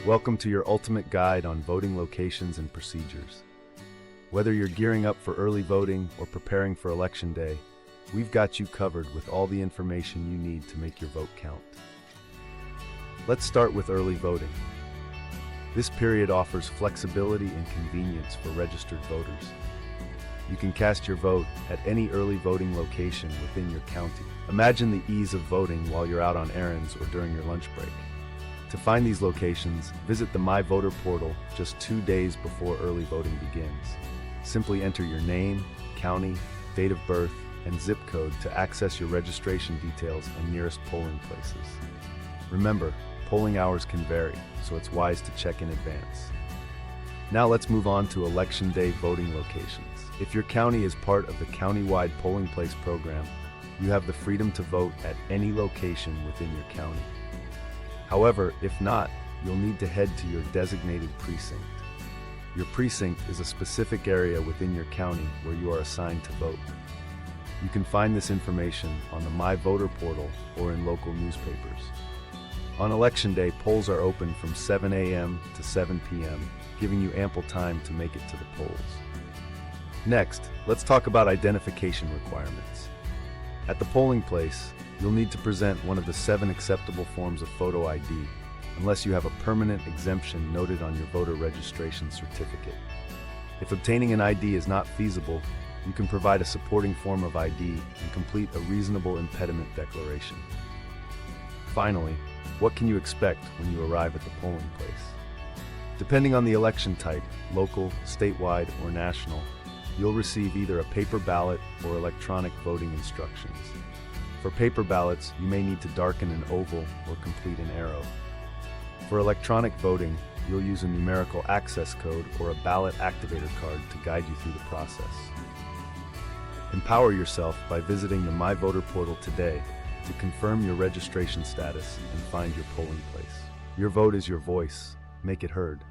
Welcome to your ultimate guide on voting locations and procedures. Whether you're gearing up for early voting or preparing for Election Day, we've got you covered with all the information you need to make your vote count. Let's start with early voting. This period offers flexibility and convenience for registered voters. You can cast your vote at any early voting location within your county. Imagine the ease of voting while you're out on errands or during your lunch break. To find these locations, visit the My Voter portal just 2 days before early voting begins. Simply enter your name, county, date of birth, and zip code to access your registration details and nearest polling places. Remember, polling hours can vary, so it's wise to check in advance. Now let's move on to Election Day voting locations. If your county is part of the county-wide polling place program, you have the freedom to vote at any location within your county. However, if not, you'll need to head to your designated precinct. Your precinct is a specific area within your county where you are assigned to vote. You can find this information on the My Voter portal or in local newspapers. On Election Day, polls are open from 7 a.m. to 7 p.m., giving you ample time to make it to the polls. Next, let's talk about identification requirements. At the polling place, you'll need to present one of the 7 acceptable forms of photo ID, unless you have a permanent exemption noted on your voter registration certificate. If obtaining an ID is not feasible, you can provide a supporting form of ID and complete a reasonable impediment declaration. Finally, what can you expect when you arrive at the polling place? Depending on the election type, local, statewide, or national, you'll receive either a paper ballot or electronic voting instructions. For paper ballots, you may need to darken an oval or complete an arrow. For electronic voting, you'll use a numerical access code or a ballot activator card to guide you through the process. Empower yourself by visiting the My Voter portal today to confirm your registration status and find your polling place. Your vote is your voice. Make it heard.